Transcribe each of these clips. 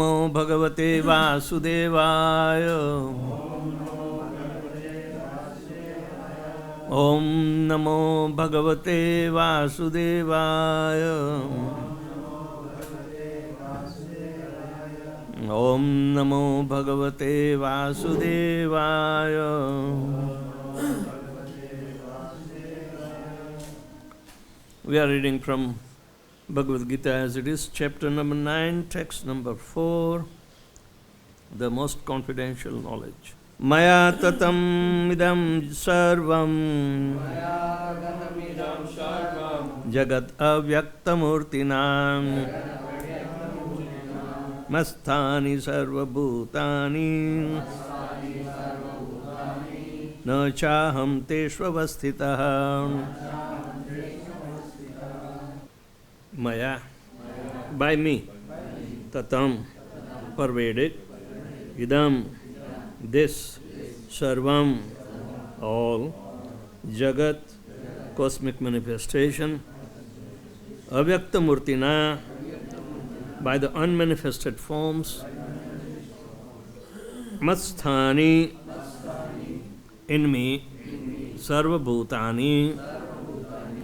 Namo Bhagavate Vasudevaya. Om Namo Bhagavate Vasudevaya. Om Namo Bhagavate Vasudevaya. We are reading from Bhagavad-Gita as it is, chapter number 9, text number 4, the most confidential knowledge. Maya tatam idam sarvam jagat avyaktamurtinam masthani sarvabhutani na chaham teshvavasthitah. Maya, by me, tatam, pervaded, idam, this, sarvam, all, jagat, cosmic manifestation, avyaktamurtina, by the unmanifested forms, masthani, in me, sarvabhutani,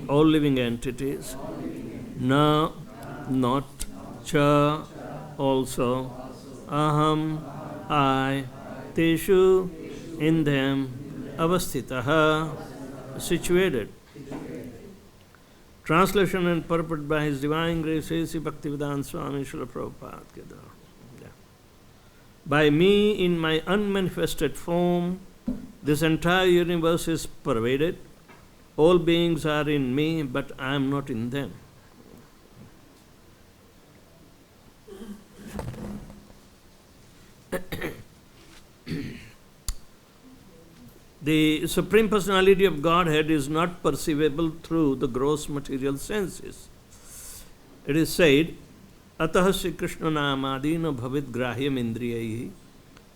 all living entities, na, not, cha, also, aham, I, teshu, in them, avasthitaha, situated. Translation and purport by His Divine Grace A.C. Bhaktivedanta Swami Srila Prabhupada. By me, in my unmanifested form, this entire universe is pervaded. All beings are in me, but I am not in them. The Supreme Personality of Godhead is not perceivable through the gross material senses. It is said, Ataha Sri Krishna Namadina Bhavid Grahyam Indriyahi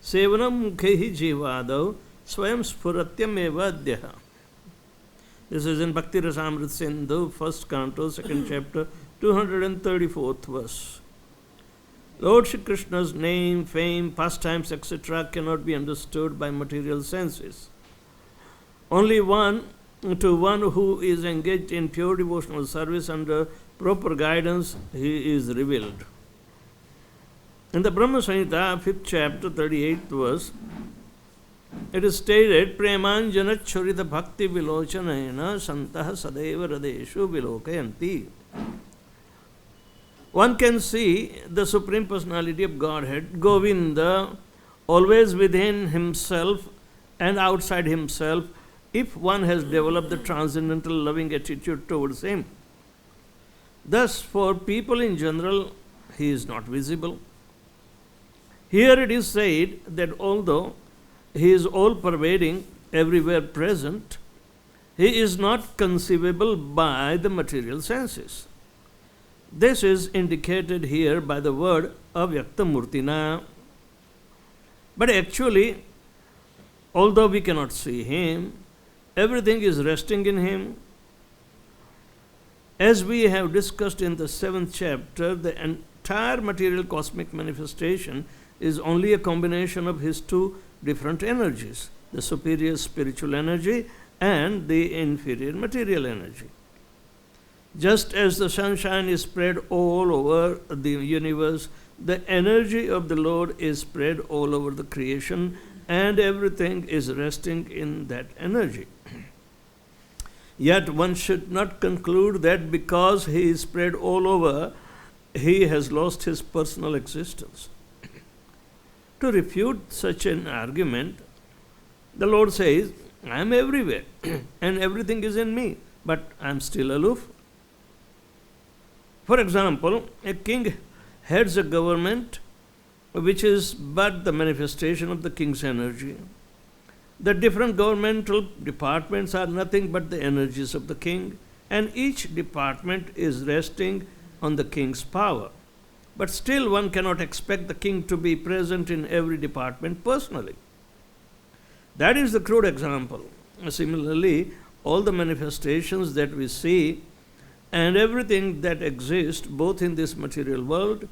Sevanam Mukhehi Jivadav Swayam Spuratyam Eva Adhyaha. This is in Bhakti Rasamrita Sindhu, 1st canto, 2nd chapter, 234th verse. Lord Shri Krishna's name, fame, pastimes, etc. cannot be understood by material senses. Only to one who is engaged in pure devotional service under proper guidance, he is revealed. In the Brahma Samhita, 5th chapter, 38th verse, it is stated, Premanjana Churita Bhakti Vilochanayana Santaha Sadeva Radeshu Vilokayanti. One can see the Supreme Personality of Godhead, Govinda, always within himself and outside himself, if one has developed the transcendental loving attitude towards him. Thus, for people in general, he is not visible. Here it is said that although he is all-pervading, everywhere present, he is not conceivable by the material senses. This is indicated here by the word avyaktamurtina. But actually, although we cannot see him, everything is resting in him. As we have discussed in the 7th chapter, the entire material cosmic manifestation is only a combination of his two different energies, the superior spiritual energy and the inferior material energy. Just as the sunshine is spread all over the universe, the energy of the Lord is spread all over the creation, and everything is resting in that energy. Yet one should not conclude that because he is spread all over, he has lost his personal existence. To refute such an argument, the Lord says, I am everywhere and everything is in me, but I am still aloof. For example, a king heads a government which is but the manifestation of the king's energy. The different governmental departments are nothing but the energies of the king, and each department is resting on the king's power. But still one cannot expect the king to be present in every department personally. That is the crude example. Similarly, all the manifestations that we see and everything that exists both in this material world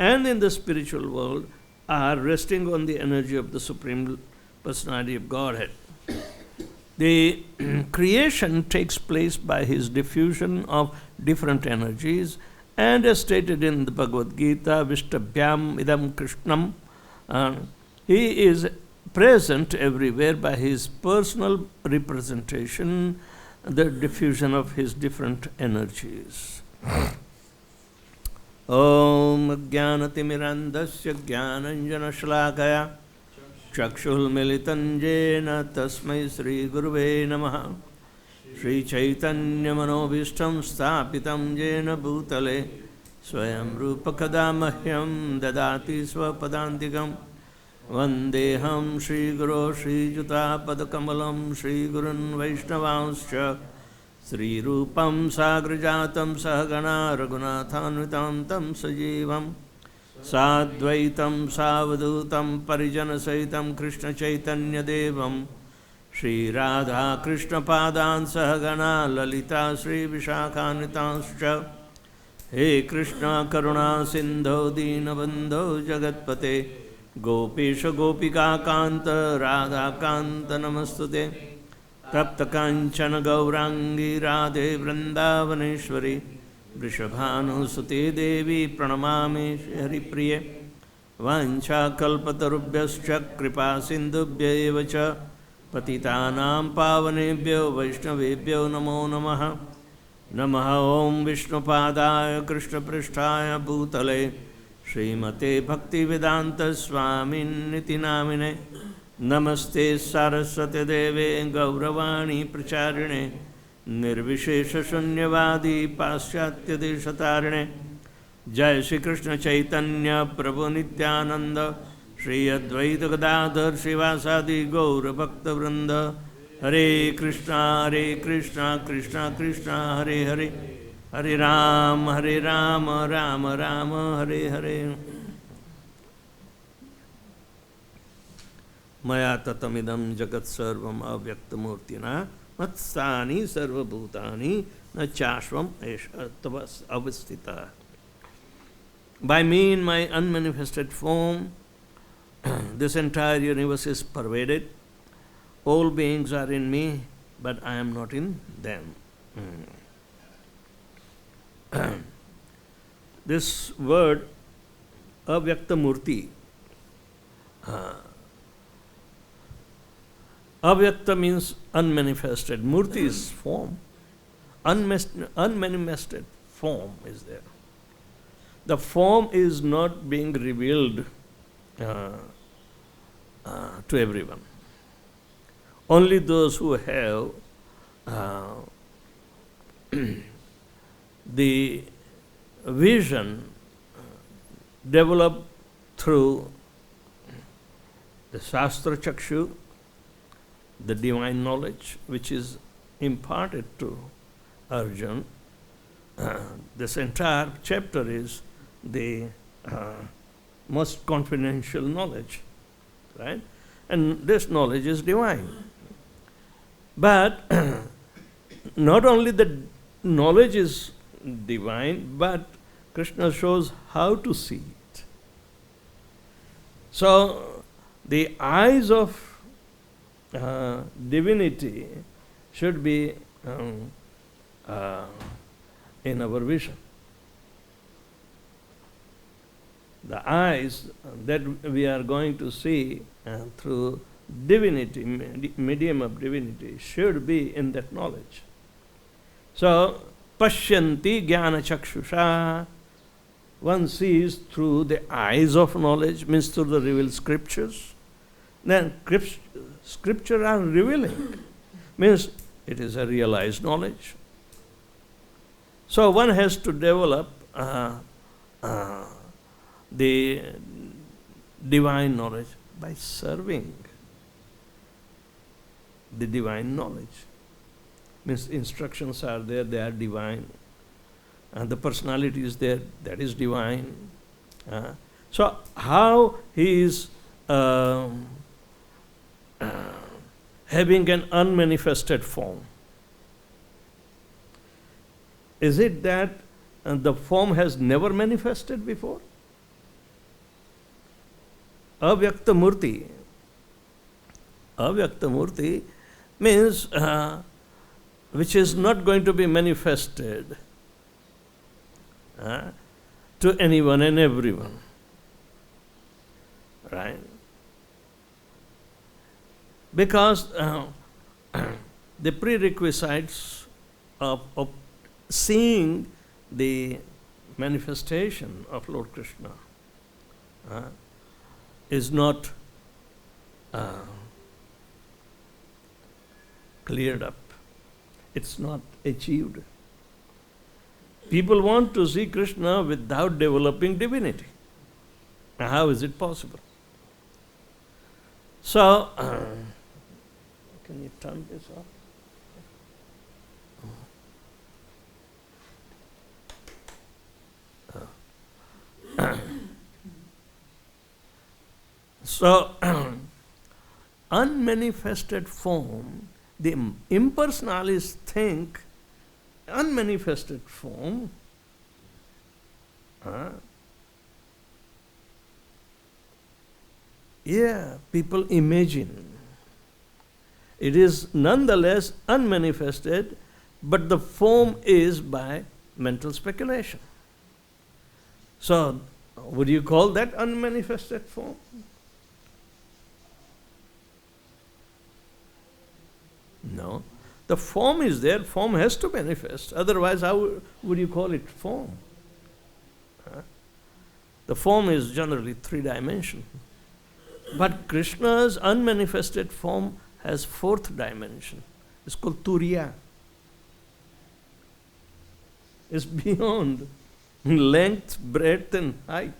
and in the spiritual world are resting on the energy of the Supreme Personality of Godhead. The creation takes place by his diffusion of different energies, and as stated in the Bhagavad-Gita, Vishtabhyam idam Krishnam, he is present everywhere by his personal representation, the diffusion of his different energies. Om Jnanatimirandasya Jnananjana Shlakaya Chakshul Militanjena Tasmai Sri Guruve Namaha Sri Chaitanya Manobhishtam Sthapitam Jena Bhutale Swayam Rupa Kadamahyam Dadati Swapadantikam Vandeham Shri Guru Shri Juta Padakamalam Shri Gurun Vaishnavanscha Sri Rupam Sagrajatam Sahagana Raghunathanvitam Tam Sajivam Sadvaitam Savadutam Parijana Saitam Krishna Chaitanya Devam Shri Radha Krishna Padan Sahagana Lalita Sri Vishakhanitanscha He Krishna Karuna Sindho Dinabandho Jagatpate Gopisha Gopika Kanta Radha Kanta Namastute Tapta Kanchana Gaurangi Radhe Vrindavaneshwari Vrishabhanu Sute Devi Pranamami Hari Priya Vancha Kalpatarubhyascha Kripa Sindhubhya Evacha Patitanam Pavanebhyo Vaishnavebhyo Namo Namaha Namaha Om Vishnupadaya Krishna Prishtaya Bhutale Srimate Bhakti-Vedanta Swamin Niti Namine Namaste Saraswati Deve Gauravani Pracharine Nirvishesha Shunyavadi Paschatya Deshatarine Jai Shri Krishna Chaitanya Prabhu Nityananda Shri Advaita Gadadhar Shivasadi Gaura Bhakta Vrinda Hare Krishna Krishna Krishna Hare Hare Hare Rama Rama Rama Hare Hare Maya tatamidam jagat sarvam avyaktamurtina matsani sarvabhutani na chashvam eshatavas avastita. By me in my unmanifested form, this entire universe is pervaded. All beings are in me, but I am not in them. This word, avyaktamurti, avyakta means unmanifested. Murti is form. Unmanifested form is there. The form is not being revealed to everyone. Only those who have the vision developed through the Shastra Chakshu, the divine knowledge which is imparted to Arjuna. This entire chapter is the most confidential knowledge, right? And this knowledge is divine. But not only the knowledge is divine, but Krishna shows how to see it. So the eyes of divinity should be in our vision. The eyes that we are going to see through divinity, medium of divinity, should be in that knowledge. So, pashyanti jnana chakshusha, one sees through the eyes of knowledge, means through the revealed scriptures. Then scripture are revealing, means it is a realized knowledge. So one has to develop the divine knowledge by serving the divine knowledge. Means instructions are there, they are divine. And the personality is there, that is divine. So how he is having an unmanifested form? Is it that the form has never manifested before? Avyakta Murti. Avyakta Murti means which is not going to be manifested to anyone and everyone. Right? Because the prerequisites of seeing the manifestation of Lord Krishna is not cleared up. It's not achieved. People want to see Krishna without developing divinity. How is it possible? So, can you turn this off? So, unmanifested form, the impersonalists think unmanifested form people imagine. It is nonetheless unmanifested, but the form is by mental speculation. So, would you call that unmanifested form? No. The form is there, form has to manifest. Otherwise, how would you call it form? The form is generally three-dimensional. But Krishna's unmanifested form has fourth dimension. It's called Turiya. It's beyond length, breadth and height.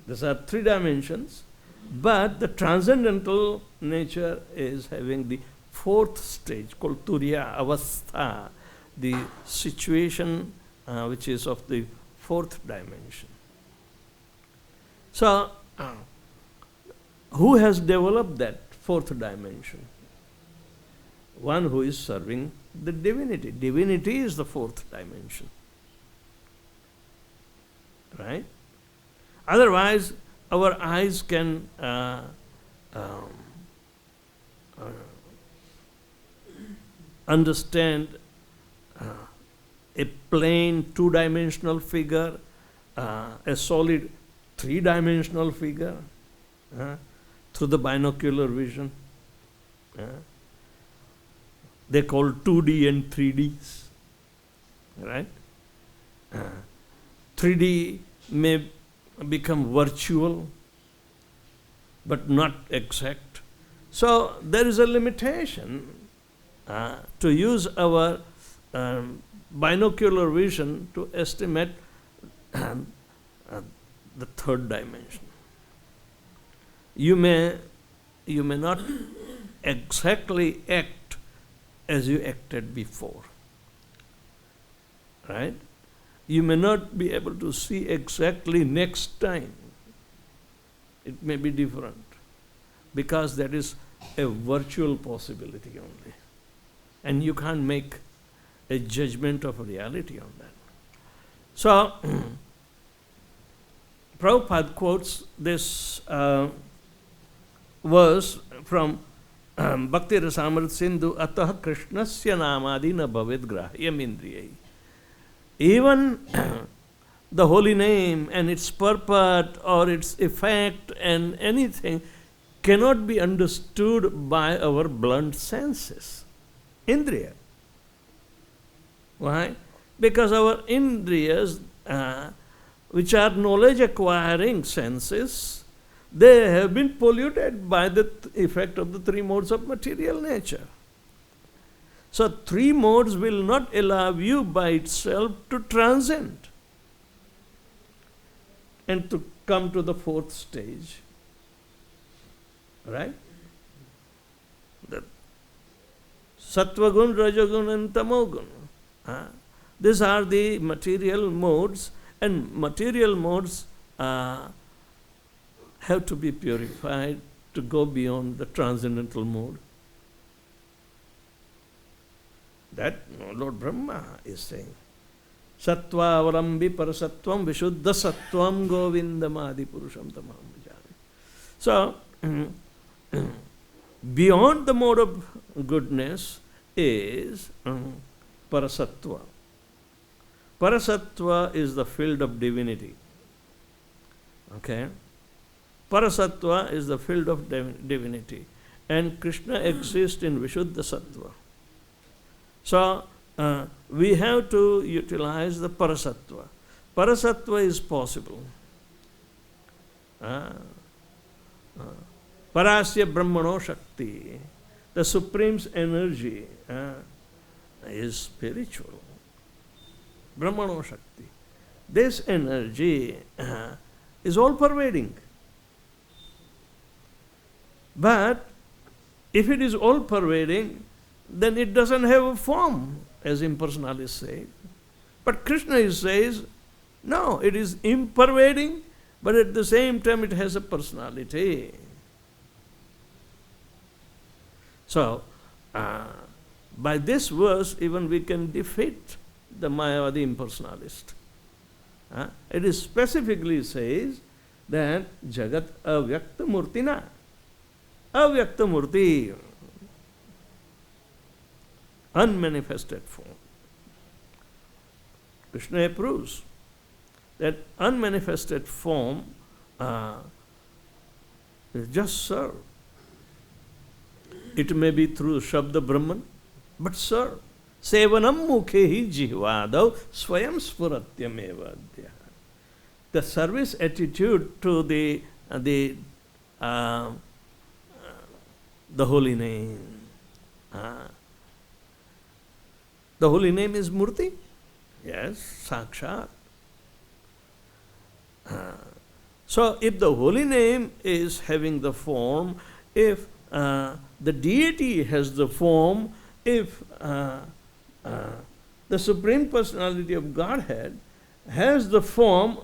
These are three dimensions, but the transcendental nature is having the fourth stage called Turiya Avastha, the situation which is of the fourth dimension. So, who has developed that fourth dimension? One who is serving the divinity. Divinity is the fourth dimension. Right? Otherwise, our eyes can understand a plain two-dimensional figure, a solid three-dimensional figure through the binocular vision. They call 2D and 3Ds. Right? 3D may become virtual, but not exact. So there is a limitation to use our binocular vision to estimate the third dimension. You may not exactly act as you acted before. Right? You may not be able to see exactly next time. It may be different, because that is a virtual possibility only. And you can't make a judgment of reality on that. So, Prabhupada quotes this verse from Bhakti Rasamrit Sindhu, Atah Krishnasya namadi na bhavid grahyam indriyai. Even the holy name and its purport or its effect and anything cannot be understood by our blunt senses. Indriya. Why? Because our indriyas, which are knowledge acquiring senses, they have been polluted by the effect of the three modes of material nature. So three modes will not allow you by itself to transcend and to come to the fourth stage. Right? The Sattva-gun, Rajagun and Tamo-gun. These are the material modes, and material modes have to be purified to go beyond the transcendental mode. That Lord Brahma is saying. Sattva avalambi parasattvam vishuddha sattvam govindamadi purusham tamam bhajami. So, beyond the mode of goodness is parasattva. Parasattva is the field of divinity. Okay? Parasattva is the field of divinity. And Krishna exists in Vishuddha Sattva. So, we have to utilize the Parasattva. Parasattva is possible. Parasya Brahmano Shakti. The Supreme's energy is spiritual. Brahmano Shakti. This energy is all-pervading. But if it is all-pervading, then it doesn't have a form, as impersonalists say. But Krishna says, no, it is impervading, but at the same time it has a personality. So, by this verse, even we can defeat the Mayavadi impersonalist. It is specifically says that Jagat avyakta murtina. Avyakta murti, unmanifested form. Krishna approves that unmanifested form is just serve. It may be through Shabda Brahman, but serve. Sevanam mukhehi jihvadav swayam spuratyam evadya. The service attitude to the holy name. The holy name is Murti. Yes, Sakshat. So if the holy name is having the form, if the deity has the form, if the Supreme Personality of Godhead has the form,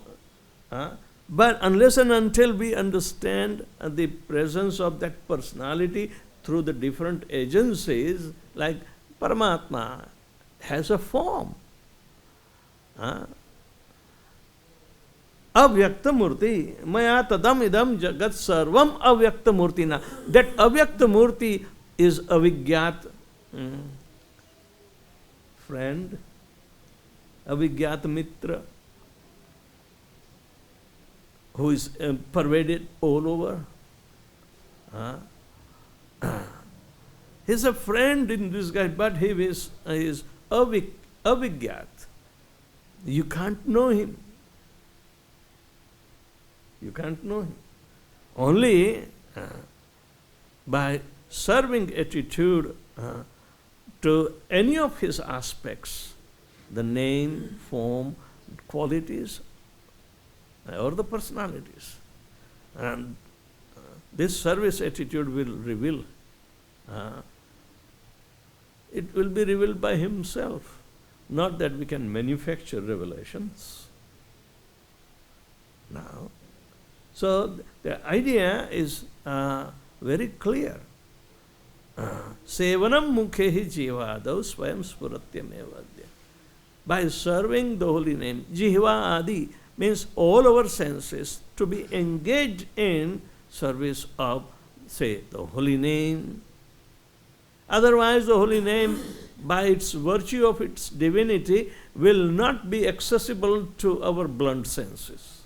but unless and until we understand the presence of that personality through the different agencies, like Paramatma has a form. Avyakta murti, maya tadam idam jagat sarvam avyakta murtina. That avyakta murti is avigyat friend, avigyat mitra, who is pervaded all over. He's a friend in this guy, but he is avigyat. You can't know him. You can't know him. Only by serving attitude to any of his aspects, the name, form, qualities, or the personalities. And this service attitude will reveal. It will be revealed by himself. Not that we can manufacture revelations. Now, so the idea is very clear. Sevanam mukhehi jivadav swayam spuratyam evadya. By serving the holy name, jihva adi means all our senses to be engaged in service of, say, the holy name. Otherwise, the holy name, by its virtue of its divinity, will not be accessible to our blunt senses.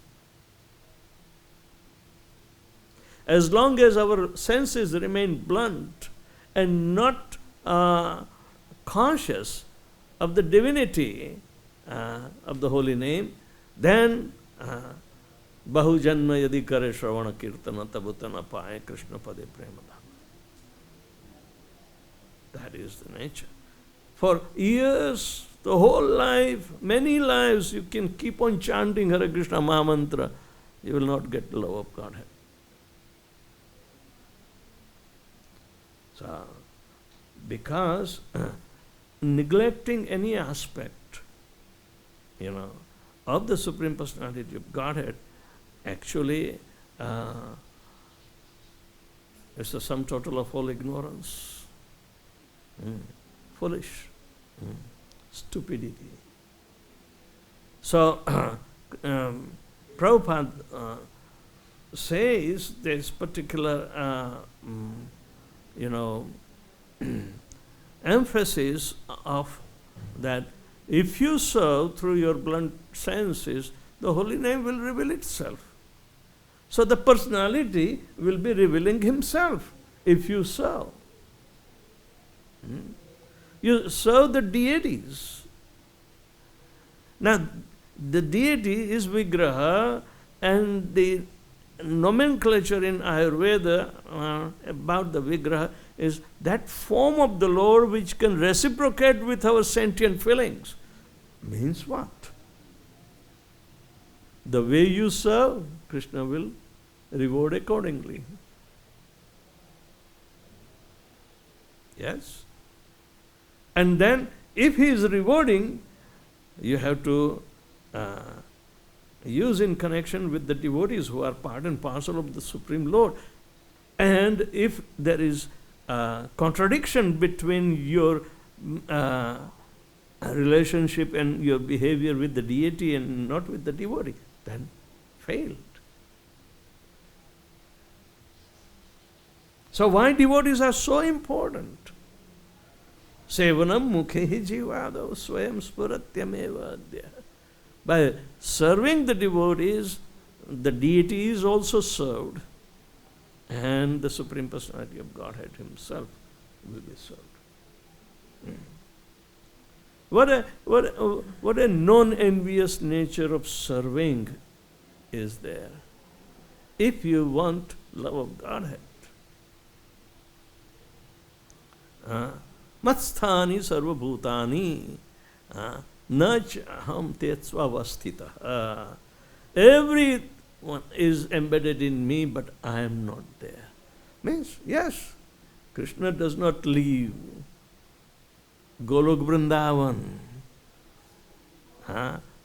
As long as our senses remain blunt and not conscious of the divinity of the holy name, then bahu janma yadi kare shravana kirtana tabutana paye Krishna pade premada. That is the nature. For years, the whole life, many lives, you can keep on chanting Hare Krishna Mahamantra, you will not get the love of Godhead. So, because neglecting any aspect, of the Supreme Personality of Godhead, actually it's the sum total of all ignorance. Foolish, stupidity. So, Prabhupada says this particular, emphasis of that if you serve through your blunt senses, the holy name will reveal itself. So the personality will be revealing himself if you serve. You serve the deities. Now, the deity is Vigraha, and the nomenclature in Ayurveda about the Vigraha is that form of the Lord which can reciprocate with our sentient feelings. Means what? The way you serve, Krishna will reward accordingly. Yes? And then, if he is rewarding, you have to use in connection with the devotees who are part and parcel of the Supreme Lord. And if there is a contradiction between your relationship and your behavior with the deity and not with the devotee, then failed. So why devotees are so important? Sevanam mukhe jivado swayam spuratyameva adya. By serving the devotees, the deity is also served, and the Supreme Personality of Godhead himself will be served. What a non-envious nature of serving is there, if you want love of Godhead. Matsthani sarvabhutani nach aham tetsvavastita. Everyone is embedded in me, but I am not there. Means, yes, Krishna does not leave Golok Vrindavan,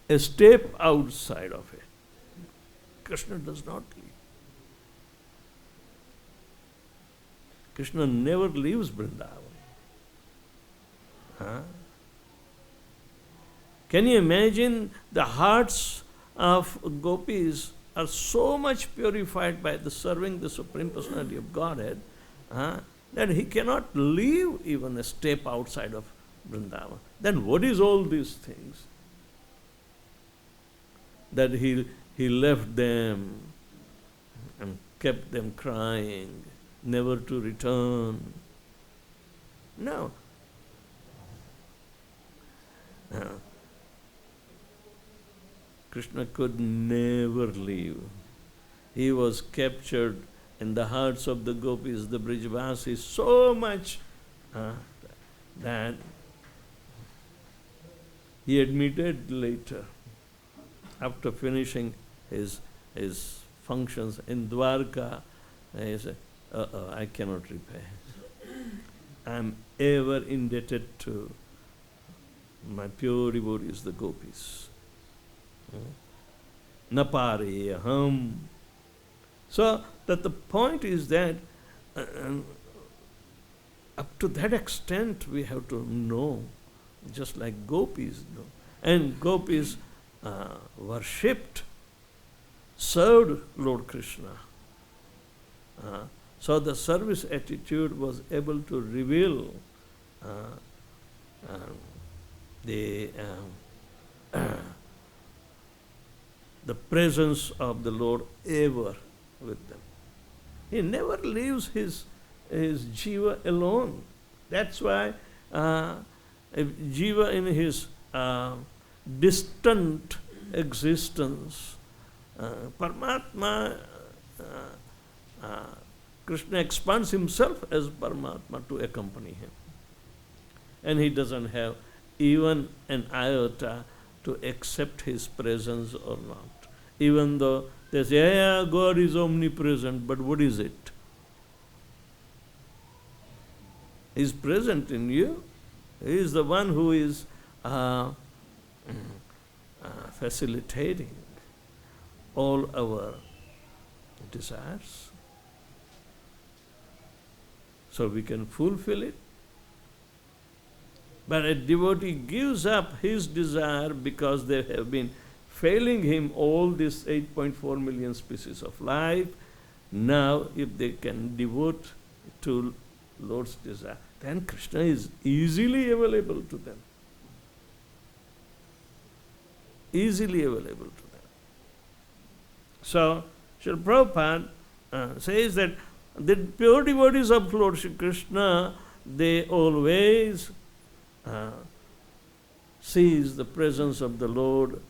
a step outside of it. Krishna does not leave. Krishna never leaves Vrindavan. Can you imagine the hearts of gopis are so much purified by the serving the Supreme Personality of Godhead that he cannot leave even a step outside of Vrindavan. Then what is all these things? That he left them and kept them crying, never to return. No. Krishna could never leave. He was captured in the hearts of the gopis, the Brijavasis, so much that he admitted later, after finishing his functions in Dwarka, he said, I cannot repay. I am ever indebted to my pure devotees, the gopis. Napare aham. So that the point is that up to that extent we have to know, just like gopis know. And gopis worshipped, served Lord Krishna. So the service attitude was able to reveal the presence of the Lord ever with them. He never leaves his jiva alone. That's why if jiva in his distant existence, Paramatma, Krishna expands himself as Paramatma to accompany him. And he doesn't have even an iota to accept his presence or not. Even though they say, yeah, God is omnipresent, but what is it? He is present in you. He is the one who is facilitating all our desires, so we can fulfill it. But a devotee gives up his desire because they have been failing him all these 8.4 million species of life. Now, if they can devote to Lord's desire, then Krishna is easily available to them. Easily available to them. So, Srila Prabhupada says that the pure devotees of Lord Shri Krishna, they always sees the presence of the Lord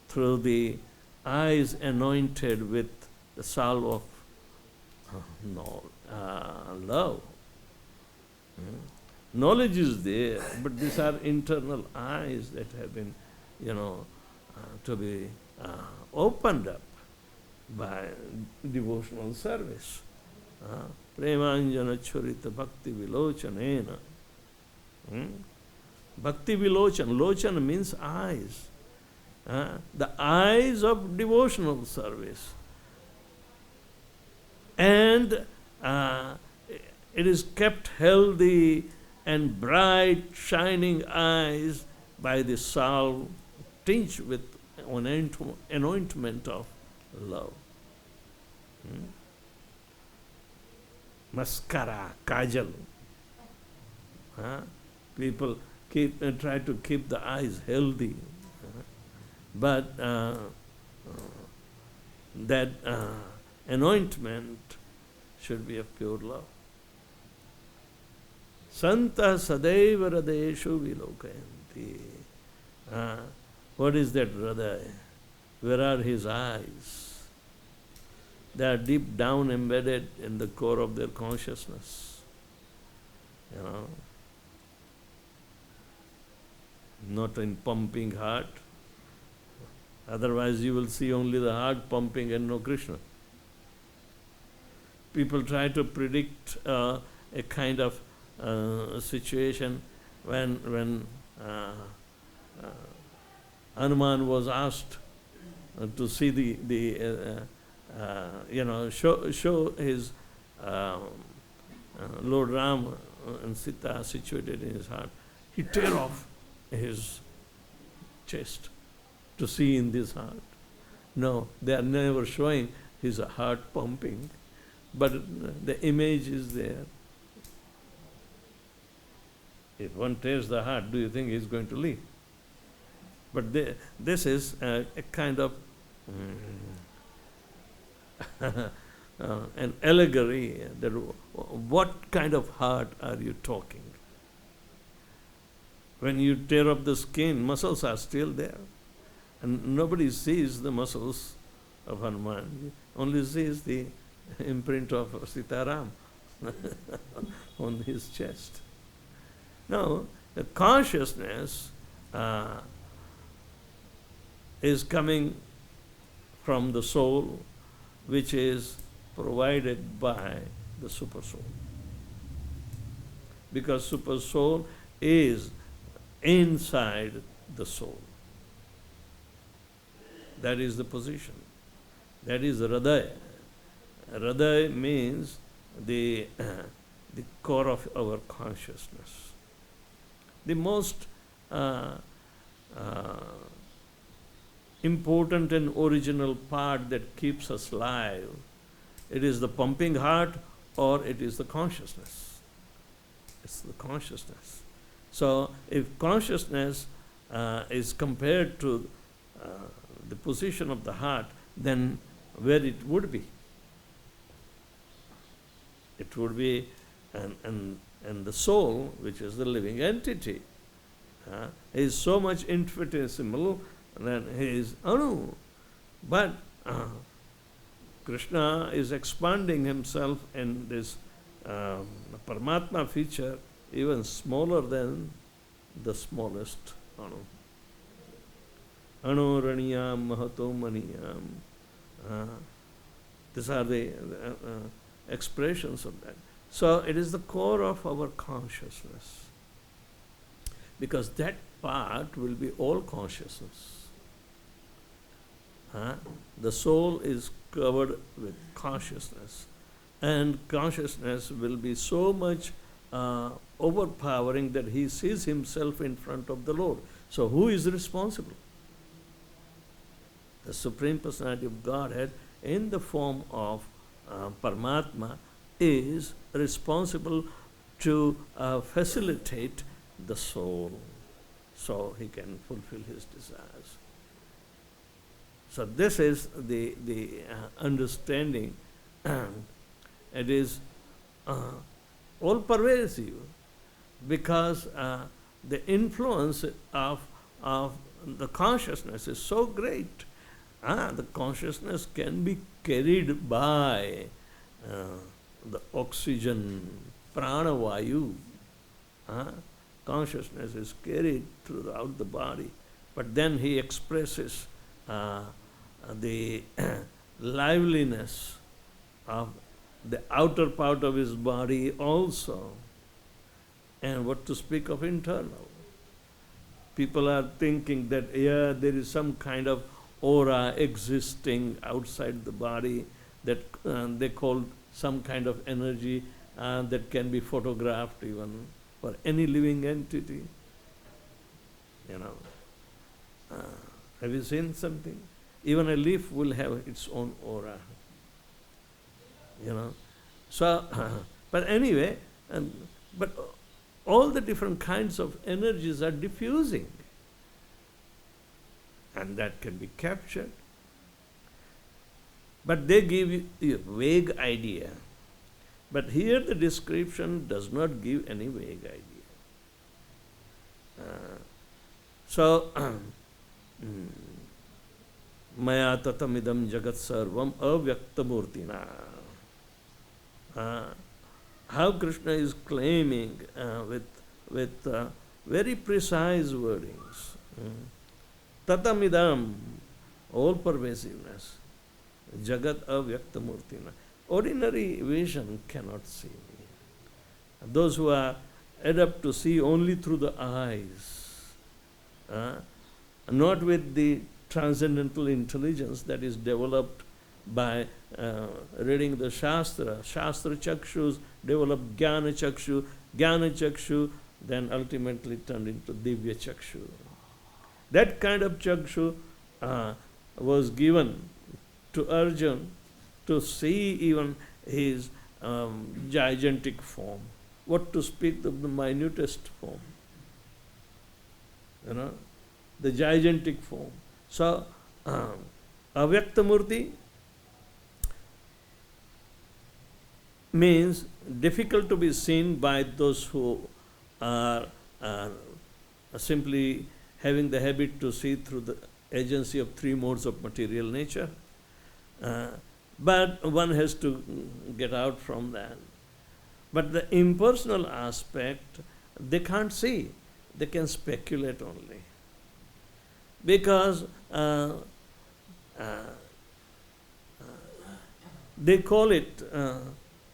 through the eyes anointed with the salve of love. Knowledge is there, but these are internal eyes that have been, to be opened up by devotional service. Premanjana churita bhakti vilochanena. Bhakti vilochan. Lochan means eyes. The eyes of devotional service. And it is kept healthy and bright, shining eyes by the salve tinged with anointment of love. Mascara, kajal. People try to keep the eyes healthy, but that anointment should be of pure love. Santa sadaiva radeshu vilokayanti. What is that Radha? Where are his eyes? They are deep down embedded in the core of their consciousness. Not in pumping heart. Otherwise you will see only the heart pumping and no Krishna. People try to predict a kind of situation when Hanuman was asked to see show his Lord Ram and Sita situated in his heart. He tear off his chest to see in this heart. No, they are never showing his heart pumping, but the image is there. If one tears the heart, do you think he is going to leave? But this is a kind of an allegory. That what kind of heart are you talking? When you tear up the skin, muscles are still there. And nobody sees the muscles of Hanuman. Only sees the imprint of Sitaram on his chest. No, the consciousness is coming from the soul, which is provided by the super soul. Because super soul is inside the soul. That is the position. That is Hridaya. Hridaya means the core of our consciousness. The most important and original part that keeps us alive, it is the pumping heart or it is the consciousness. It's the consciousness. So if consciousness is compared to the position of the heart, then where it would be? It would be, and the soul, which is the living entity, is so much infinitesimal that he is Anu. But Krishna is expanding himself in this Paramatma feature even smaller than the smallest Anu. Anu raniyam mahato maniyam. These are the expressions of that. So it is the core of our consciousness. Because that part will be all consciousness. The soul is covered with consciousness. And consciousness will be so much overpowering that he sees himself in front of the Lord. So who is responsible? the Supreme Personality of Godhead in the form of Paramatma is responsible to facilitate the soul so he can fulfill his desires. So this is the understanding. It is all pervasive because the influence of the consciousness is so great. The consciousness can be carried by the oxygen, pranavayu. Consciousness is carried throughout the body. But then he expresses the liveliness of the outer part of his body also. And what to speak of internal? People are thinking that, there is some kind of aura existing outside the body that they call some kind of energy that can be photographed even for any living entity. Have you seen something? Even a leaf will have its own aura. So, but anyway, but all the different kinds of energies are diffusing. And that can be captured. But they give you a vague idea. But here the description does not give any vague idea. Maya tatamidam jagat sarvam avyaktamurtina. How Krishna is claiming with very precise wordings. Tatamidam, all pervasiveness. Jagat avyaktamurtina. Ordinary vision cannot see me. Those who are adept to see only through the eyes, not with the transcendental intelligence that is developed by reading the Shastra. Shastra chakshus developed Jnana chakshu, then ultimately turned into Divya chakshu. That kind of chakshu was given to Arjuna to see even his gigantic form. What to speak of the minutest form? The gigantic form. So, Avyaktamurti means difficult to be seen by those who are simply having the habit to see through the agency of three modes of material nature. But one has to get out from that. But the impersonal aspect, they can't see. They can speculate only. Because they call it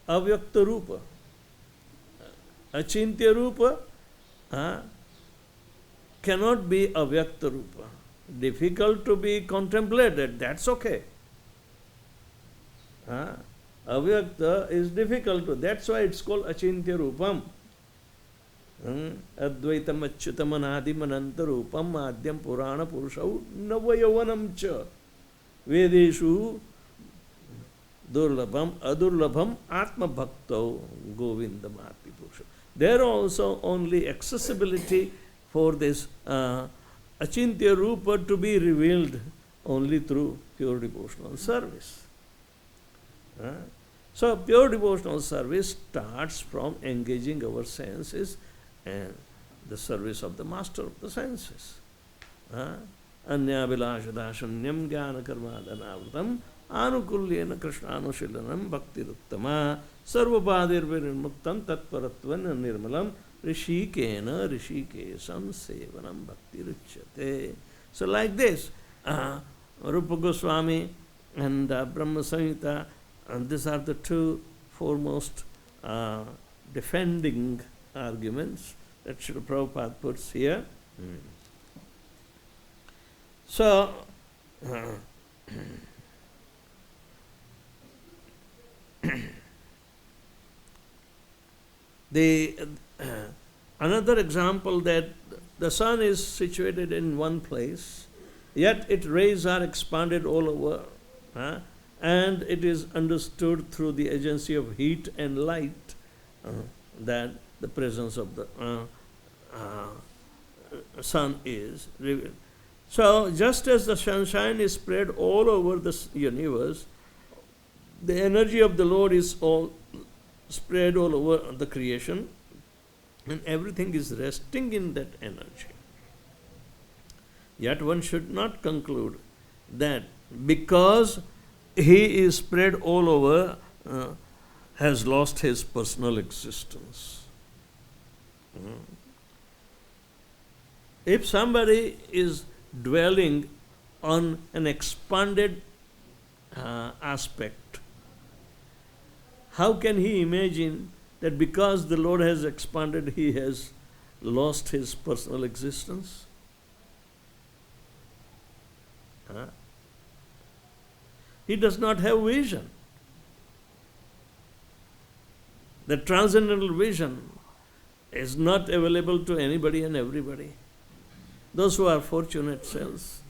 avyakta rupa. Achintya rupa cannot be avyakta rupa. Difficult to be contemplated, that's okay. Avyakta is difficult to, that's why it's called achintya rupam. Advaitam achyutam anadim ananta rupam madhyam purana purushau navayavanam cha vedeshu durlabham adurlabham atma bhaktau govindam ati purusha. There also only accessibility for this achintya rupa to be revealed only through pure devotional service. So pure devotional service starts from engaging our senses and the service of the master of the senses. Anya vilasha-dashanyam jnana karmadhanavrutam anukulyena krishnanushilanam bhakti-ruttama sarvapadir virimuktam tatparatvan nirmalam rishikena rishikesam sevanam bhakti-ruchyate. So like this, Rupa Goswami and Brahma Samhita, and these are the two foremost defending arguments that Srila Prabhupada puts here. So, another example that the sun is situated in one place Yet its rays are expanded all over, and it is understood through the agency of heat and light that the presence of the sun is revealed. So, just as the sunshine is spread all over the universe, the energy of the Lord is all spread all over the creation, and everything is resting in that energy. Yet one should not conclude that because he is spread all over, has lost his personal existence. If somebody is dwelling on an expanded aspect, how can he imagine that because the Lord has expanded, he has lost his personal existence? He does not have vision. The transcendental vision is not available to anybody and everybody. Those who are fortunate selves,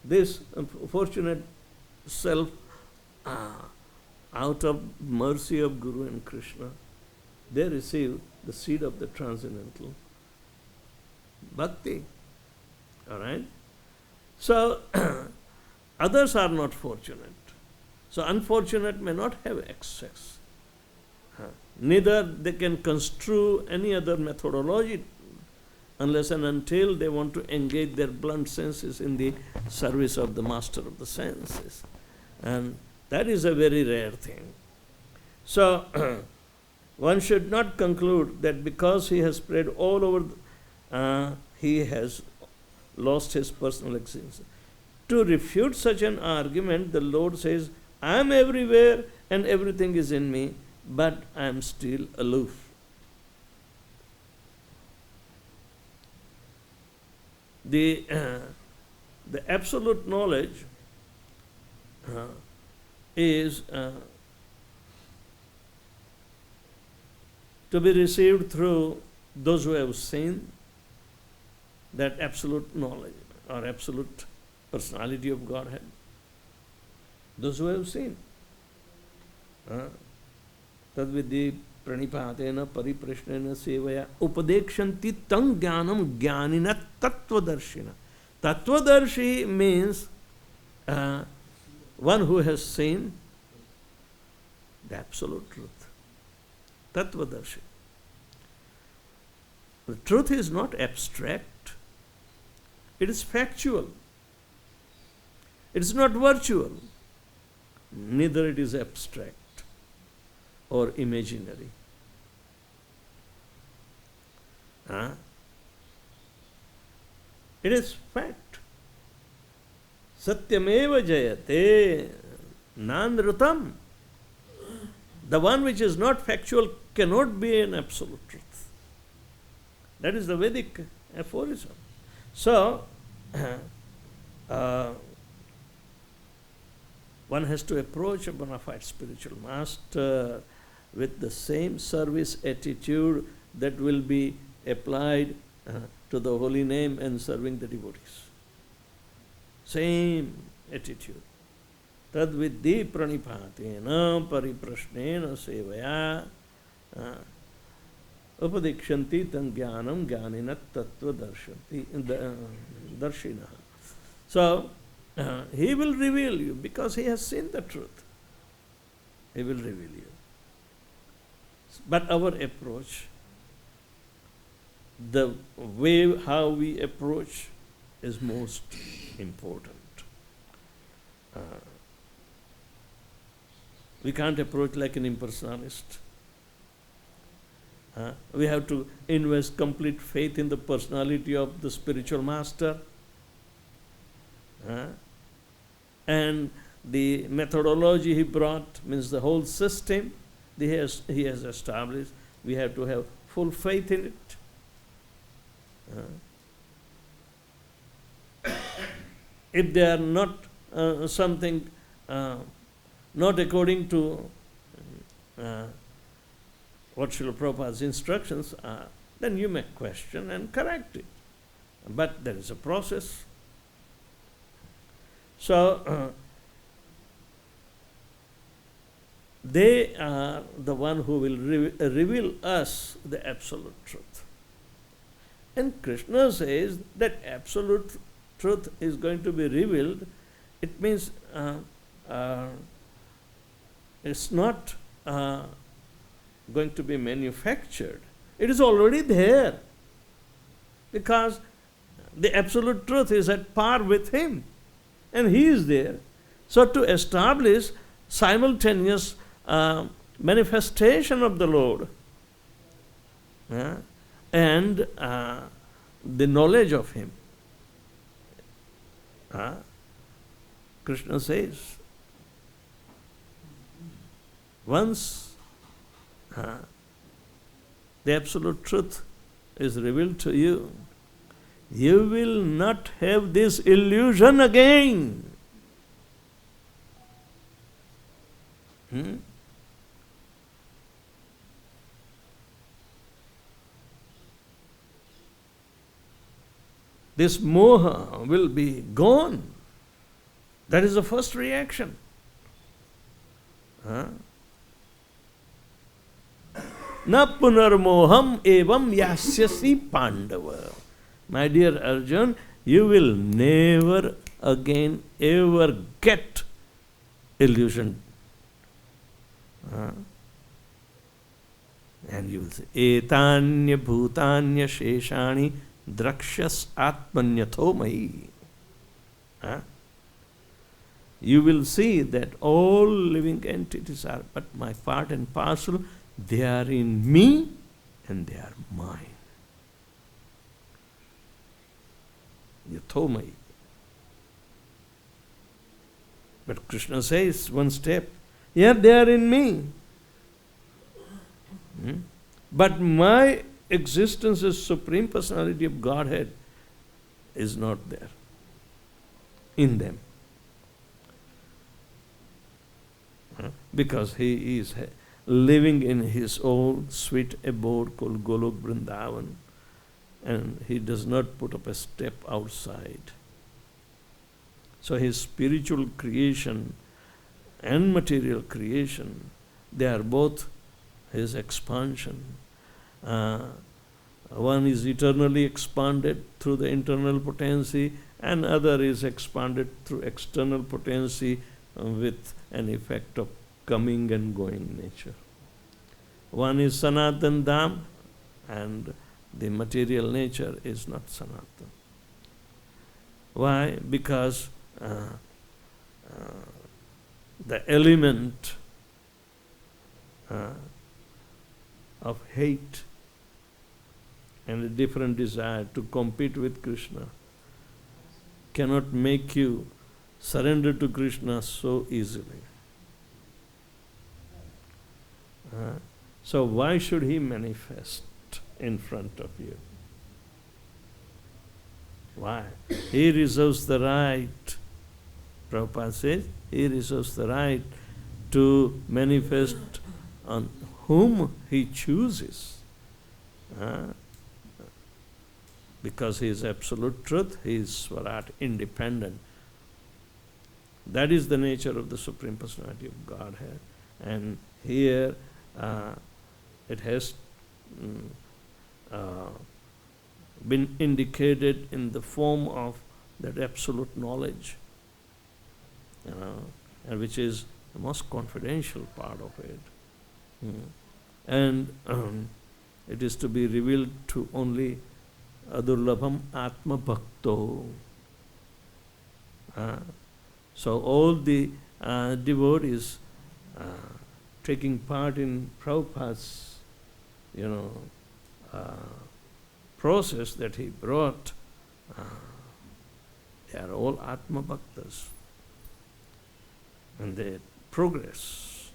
this fortunate self, out of mercy of Guru and Krishna, they receive the seed of the transcendental bhakti. All right? So, others are not fortunate. So, unfortunate may not have access. Neither they can construe any other methodology unless and until they want to engage their blunt senses in the service of the master of the senses. And that is a very rare thing. So, one should not conclude that because he has spread all over, he has lost his personal existence. To refute such an argument, the Lord says, I am everywhere and everything is in me, but I am still aloof. The absolute knowledge is to be received through those who have seen that absolute knowledge or absolute personality of Godhead. Those who have seen. Tadvidhi pranipatena pariprashnena sevaya upadekshanti tang jnanam jnanina tattvadarshina. Tattvadarshi means one who has seen the absolute truth. Tattvadarshi. The truth is not abstract. It is factual. It is not virtual. Neither it is abstract or imaginary. It is fact. Satyameva jayate nanrutam. The one which is not factual cannot be an absolute truth. That is the Vedic aphorism. So, one has to approach a bona fide spiritual master with the same service attitude that will be applied to the holy name and serving the devotees. Same attitude. Tadvidhi pranipatena pariprashnena sevaya upadekshanti tam jnanam jnanina tattva darshina. So, he will reveal you because he has seen the truth. He will reveal you. But our approach, the way how we approach is most important. We can't approach like an impersonalist. We have to invest complete faith in the personality of the spiritual master. And the methodology he brought means the whole system he has established. We have to have full faith in it. If they are not something not according to what Srila Prabhupada's instructions are, then you may question and correct it. But there is a process. So, they are the one who will reveal us the absolute truth. And Krishna says that absolute truth is going to be revealed. It means it's not going to be manufactured. It is already there. Because the absolute truth is at par with him. And he is there. So to establish simultaneous manifestation of the Lord and the knowledge of him, Krishna says, once the absolute truth is revealed to you, you will not have this illusion again. This moha will be gone. That is the first reaction. Na punarmoham evam yasyasi pandava. My dear Arjun, you will never again ever get illusion. And you will say, etanya bhutanya sheshani drakshas atmanyatho mahi. You will see that all living entities are but my part and parcel. They are in me and they are mine. Yathomai. But Krishna says one step, yeah, they are in me. But my existence as Supreme Personality of Godhead is not there in them. Because he is living in his own sweet abode called Golok Vrindavan, and he does not put up a step outside. So his spiritual creation and material creation, they are both his expansion. One is eternally expanded through the internal potency, and other is expanded through external potency with an effect of coming and going nature. One is Sanatan Dham, and the material nature is not Sanatan. Why? Because the element of hate and a different desire to compete with Krishna cannot make you surrender to Krishna so easily. So why should he manifest in front of you? Why? He reserves the right, Prabhupada says, he reserves the right to manifest on whom he chooses. Because he is absolute truth, he is Swarat, independent. That is the nature of the Supreme Personality of Godhead. And here it has been indicated in the form of that absolute knowledge, and which is the most confidential part of it. And it is to be revealed to only Adurlabham Atma Bhakto. So all the devotees taking part in Prabhupada's, process that he brought, they are all Atma Bhaktas. And they progress.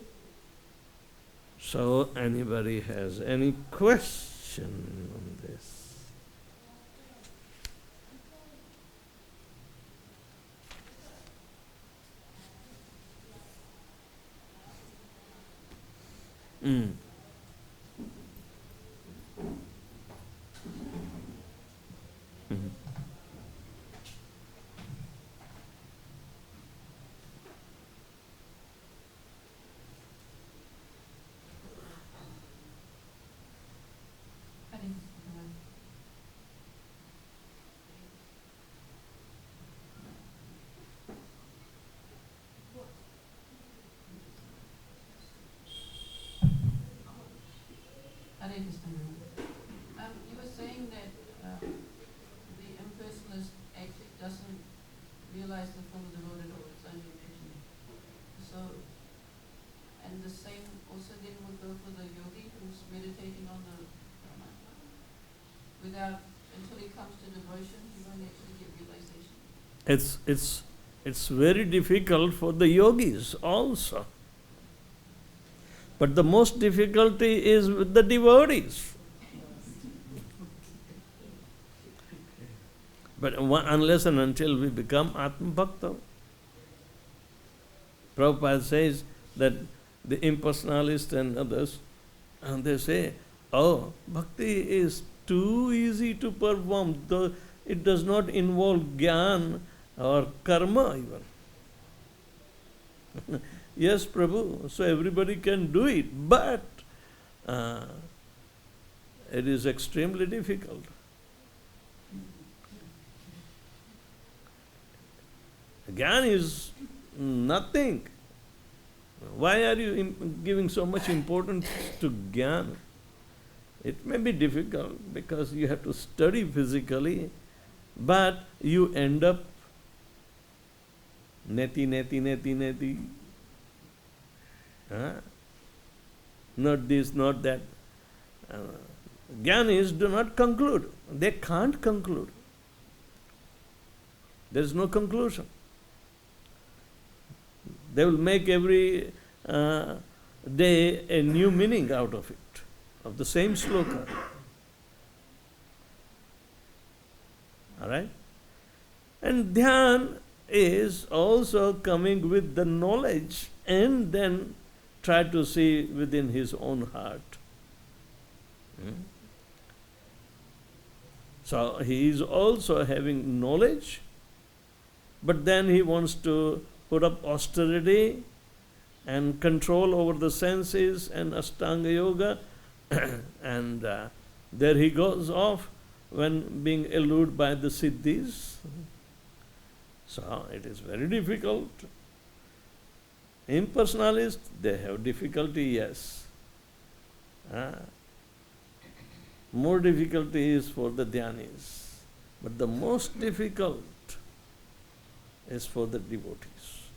So anybody has any question on this? Hare Krishna. You were saying that the impersonalist actually doesn't realize the full devoted or it's only imaginary. So, and the same also then would go for the yogi who's meditating on the without, until he comes to devotion, he won't actually get realization. It's very difficult for the yogis also. But the most difficulty is with the devotees. But unless and until we become Atma Bhakta, Prabhupada says that the impersonalists and others, and they say, oh, bhakti is too easy to perform, though it does not involve jnana or karma even. Yes, Prabhu, so everybody can do it, but it is extremely difficult. Jnana is nothing. Why are you giving so much importance to jnana? It may be difficult because you have to study physically, but you end up neti. Not this, not that. Jnanis do not conclude. They can't conclude. There is no conclusion. They will make every day a new meaning out of it, of the same sloka. Alright? And dhyan is also coming with the knowledge and then try to see within his own heart. So he is also having knowledge, but then he wants to put up austerity and control over the senses and Ashtanga Yoga, and there he goes off when being eluded by the siddhis. So it is very difficult. Impersonalists, they have difficulty, yes. More difficulty is for the dhyanis. But the most difficult is for the devotees.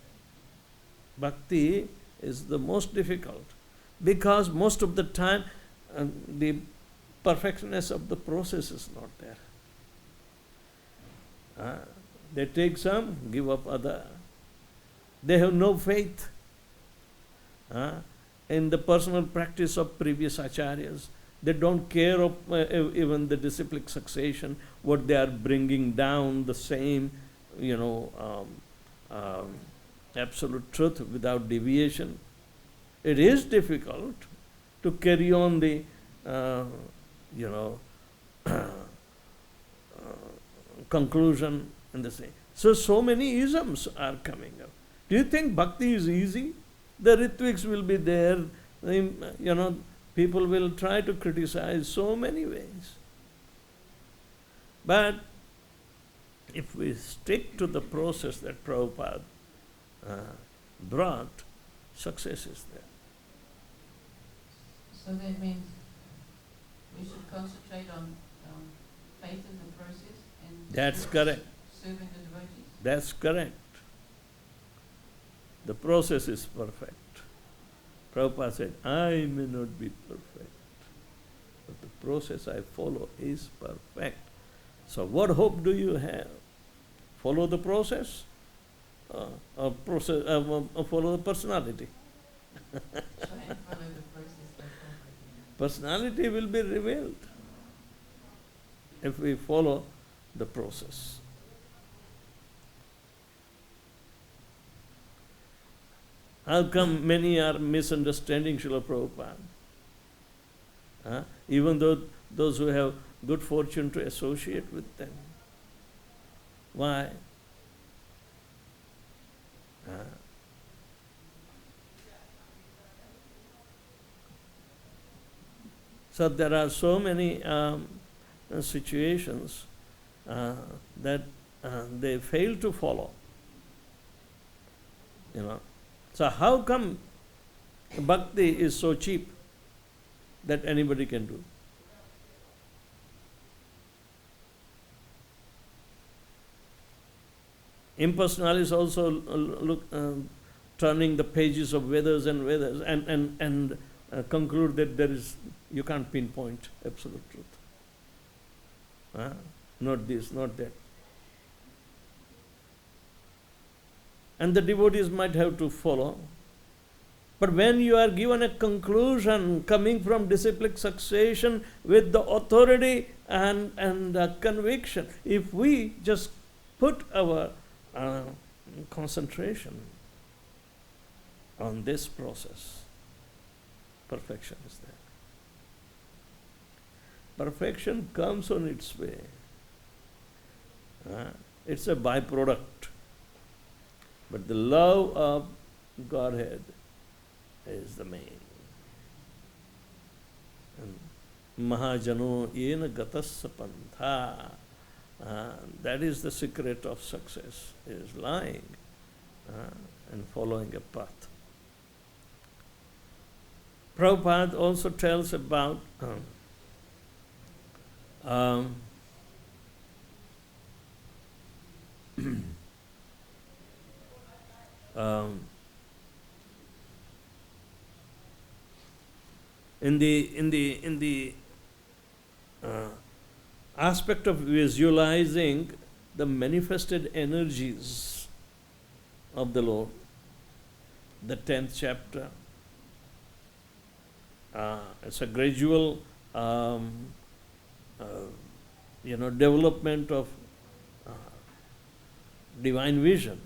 Bhakti is the most difficult because most of the time the perfectness of the process is not there. They take some, give up other. They have no faith in the personal practice of previous acharyas. They don't care of even the disciplic succession, what they are bringing down, the same, absolute truth without deviation. It is difficult to carry on the, conclusion and the same. So many isms are coming up. Do you think bhakti is easy? The ritviks will be there, people will try to criticize so many ways. But if we stick to the process that Prabhupada brought, success is there. So that means we should concentrate on faith in the process and That's correct. Serving the devotees. That's correct. The process is perfect. Prabhupada said, I may not be perfect, but the process I follow is perfect. So what hope do you have? Follow the process or follow the personality? Try and follow the process. Personality will be revealed if we follow the process. How come many are misunderstanding Srila Prabhupada? Even though those who have good fortune to associate with them. Why? So there are so many situations that they fail to follow. So how come bhakti is so cheap? that anybody can do. Impersonal is also turning the pages of Vedas and conclude that you can't pinpoint absolute truth. Not this, not that. And the devotees might have to follow. But when you are given a conclusion coming from disciplic succession with the authority and conviction, if we just put our concentration on this process, perfection is there. Perfection comes on its way. It's a byproduct. But the love of Godhead is the main. Mahajano yena gatasya pantha. That is the secret of success, is lying and following a path. Prabhupada also tells about in the aspect of visualizing the manifested energies of the Lord, the 10th chapter. It's a gradual development of divine vision.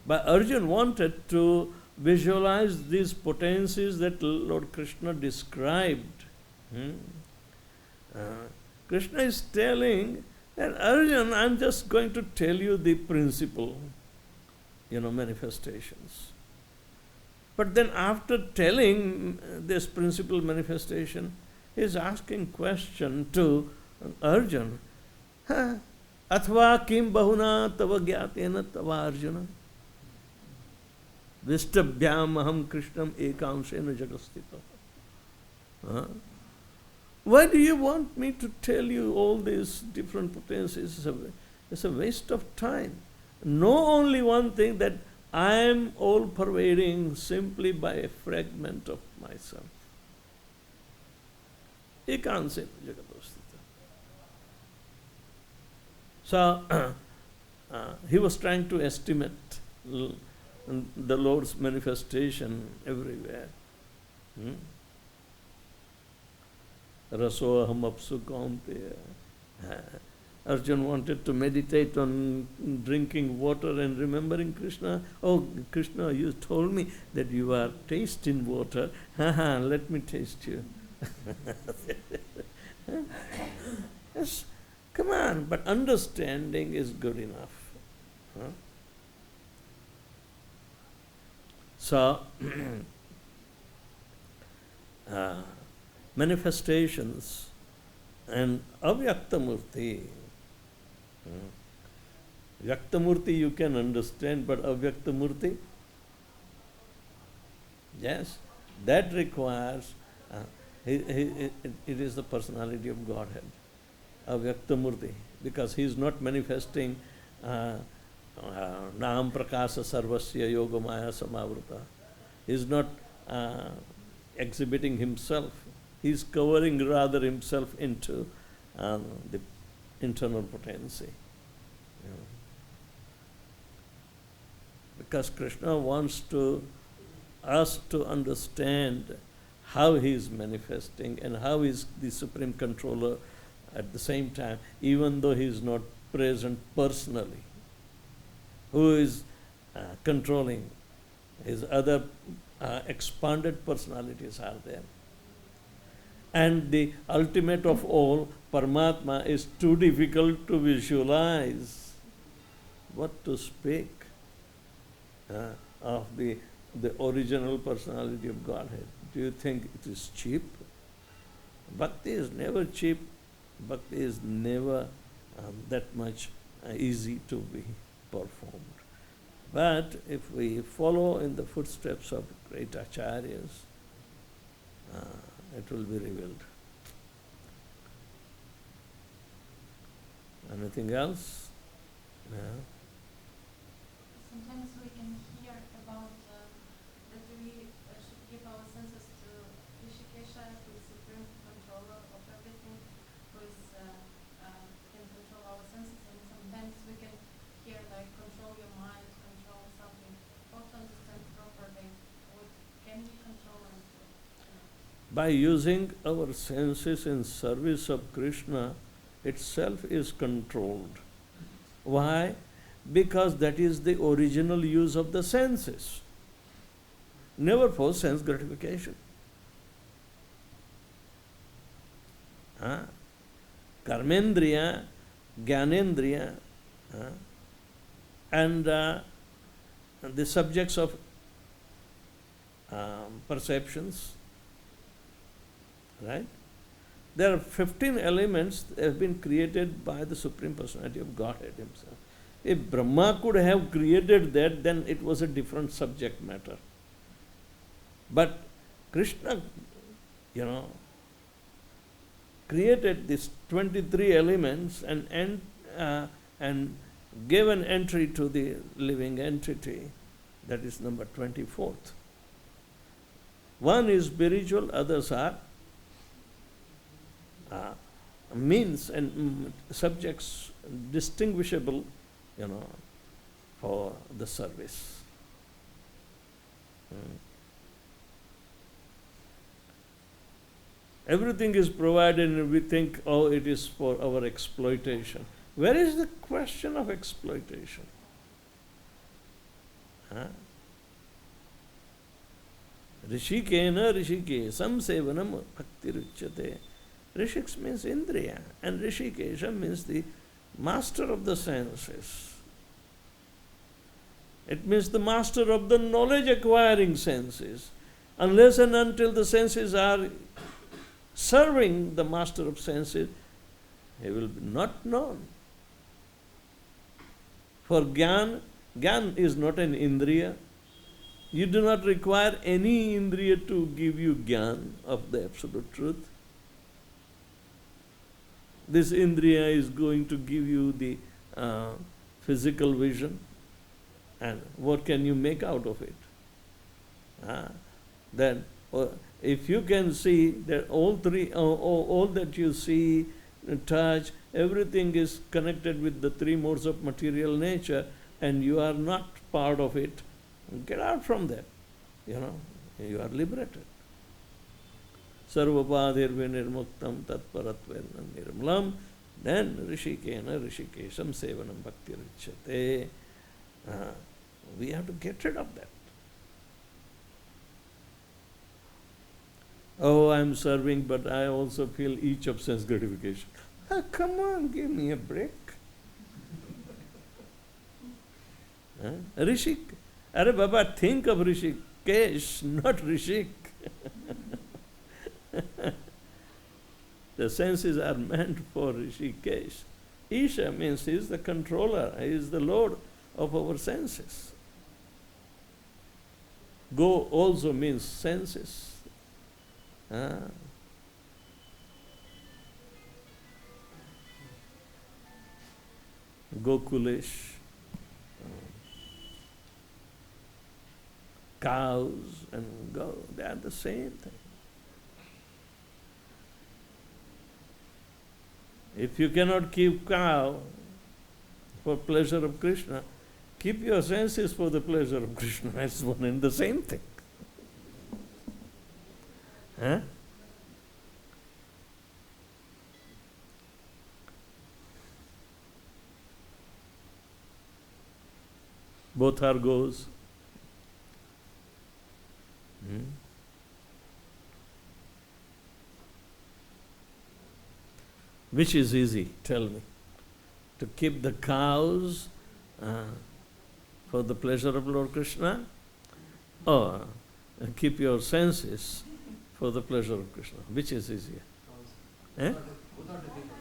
But Arjuna wanted to visualize these potencies that Lord Krishna described. Krishna is telling that Arjuna, I'm just going to tell you the principle, manifestations. But then after telling this principle manifestation, he is asking question to Arjuna. Athva kim bahuna tava gyatena tava Arjuna. Vistabhyam aham Krishnam ekamsena jagastita. Why do you want me to tell you all these different potencies? It's a waste of time. Know only one thing, that I am all pervading simply by a fragment of myself. Ekansena jagatostita. So he was trying to estimate the Lord's manifestation everywhere. Raso aham apsu kaunteya. Arjuna wanted to meditate on drinking water and remembering Krishna. Oh, Krishna, you told me that you are tasting water. Let me taste you. Yes, come on, but understanding is good enough. So, manifestations and avyaktamurti. Vyaktamurti you can understand, but avyaktamurti, yes, that requires, it is the personality of Godhead, avyaktamurti, because he is not manifesting Naam Prakasa Sarvasya Yogamaya Samavrata. He is not exhibiting himself. He is covering rather himself into the internal potency. Because Krishna wants us to understand how he is manifesting and how he is the supreme controller at the same time, even though he is not present personally. Who is controlling? His other expanded personalities are there. And the ultimate of all, Paramatma, is too difficult to visualize. What to speak of the original personality of Godhead? Do you think it is cheap? Bhakti is never cheap. Bhakti is never that much easy to be performed. But if we follow in the footsteps of great acharyas, it will be revealed. Anything else? Yeah. Sometimes we can hear about that we should give our senses to Rishikesha, who is supreme controller of everything, who is can control our senses, and sometimes we can hear like control your mind, control something. How to understand properly? What can we control and By using our senses in service of Krishna, itself is controlled. Why? Because that is the original use of the senses. Never for sense gratification. Karmendriya, Jnanendriya, and the subjects of perceptions, right? There are 15 elements that have been created by the Supreme Personality of Godhead Himself. If Brahma could have created that, then it was a different subject matter. But Krishna, created these 23 elements and gave an entry to the living entity. That is number 24th. One is spiritual, others are means and subjects distinguishable, for the service. Everything is provided and we think, oh, it is for our exploitation. Where is the question of exploitation? Rishikena rishikesam sevanam bhakti-yoga. Rishik means Indriya, and Rishikesha means the master of the senses. It means the master of the knowledge acquiring senses. Unless and until the senses are serving the master of senses, he will be not known. For Gyan is not an Indriya. You do not require any Indriya to give you Gyan of the absolute truth. This Indriya is going to give you the physical vision, and what can you make out of it? Then, if you can see that all that you see, touch, everything is connected with the three modes of material nature, and you are not part of it, get out from that. You are liberated. Sarvapadhir vinirmuktam tatparatverna nirmalam. Then Rishikena Rishikesam Sevanam Bhakti-yoga. We have to get rid of that. Oh, I am serving, but I also feel each of sense gratification. Come on, give me a break. Rishik. Arre Baba, think of Rishikesh, not Rishik. The senses are meant for Rishikesh. Isha means he is the controller, he is the Lord of our senses. Go also means senses. Gokulesh, cows and go, they are the same thing. If you cannot keep cow for pleasure of Krishna, keep your senses for the pleasure of Krishna. It's one and the same thing. Both are goes. Which is easy, tell me? To keep the cows for the pleasure of Lord Krishna, or keep your senses for the pleasure of Krishna? Which is easier? Both are difficult.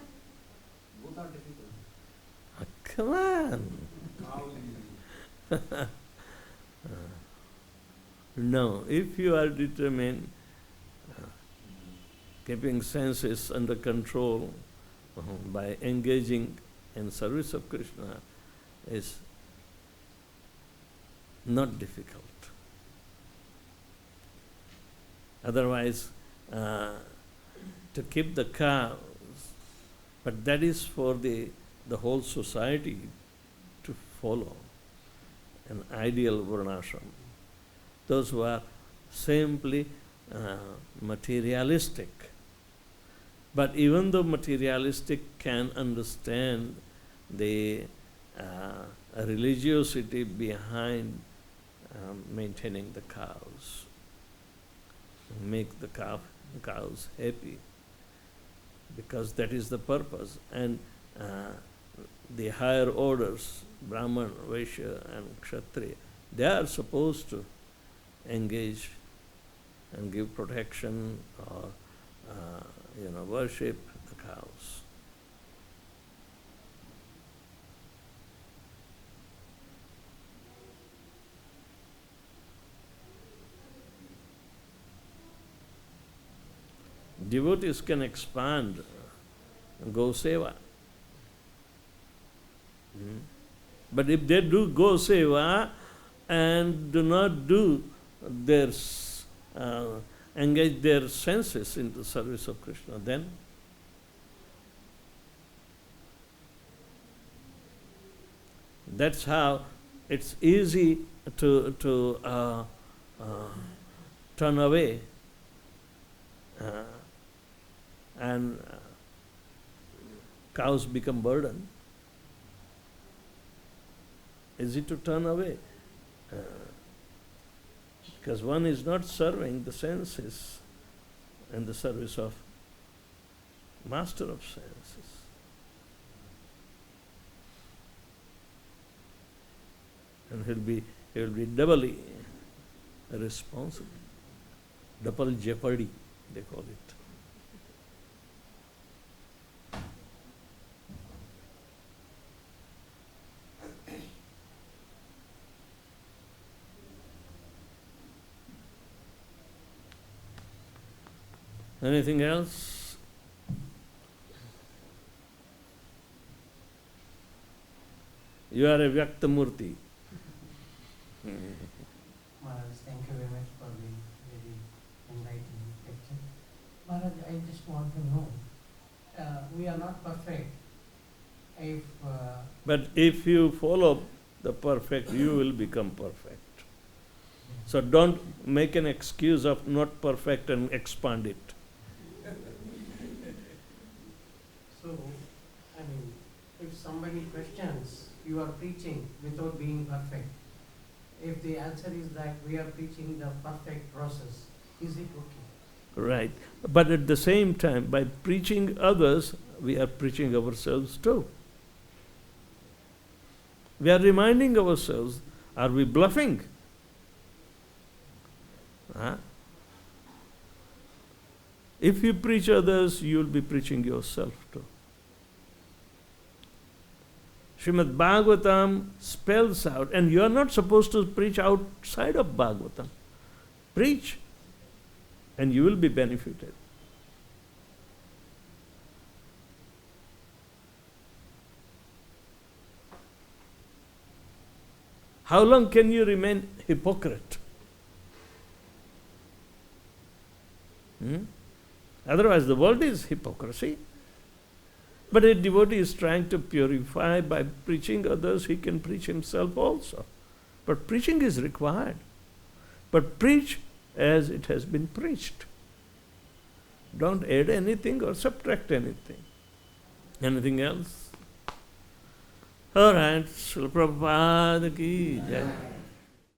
Both are difficult. Come on. No, if you are determined, keeping senses under control by engaging in service of Krishna is not difficult. Otherwise, to keep the cows, but that is for the whole society to follow, an ideal varnashram. Those who are simply materialistic. But even though materialistic can understand the religiosity behind maintaining the cows, make the cows happy, because that is the purpose. And the higher orders, Brahman, Vaishya and Kshatriya, they are supposed to engage and give protection or worship the cows. Devotees can expand Go Seva. But if they do Go Seva and do not do their engage their senses in the service of Krishna, then that's how it's easy to turn away and cows become burden. Easy to turn away. Because one is not serving the senses in the service of master of senses. And he will be doubly responsible. Double jeopardy, they call it. Anything else? You are a Vyaktamurti. Maharaj, thank you very much for the very enlightening lecture. Maharaj, I just want to know, we are not perfect. But if you follow the perfect, you will become perfect. So don't make an excuse of not perfect and expand it. So, if somebody questions, you are preaching without being perfect. If the answer is that we are preaching the perfect process, is it okay? Right. But at the same time, by preaching others, we are preaching ourselves too. We are reminding ourselves, are we bluffing? If you preach others, you will be preaching yourself too. Srimad Bhagavatam spells out, and you are not supposed to preach outside of Bhagavatam. Preach, and you will be benefited. How long can you remain hypocrite? Otherwise, the world is hypocrisy. But a devotee is trying to purify by preaching others, he can preach himself also. But preaching is required. But preach as it has been preached. Don't add anything or subtract anything. Anything else? All right, Srila Prabhupada ki jai.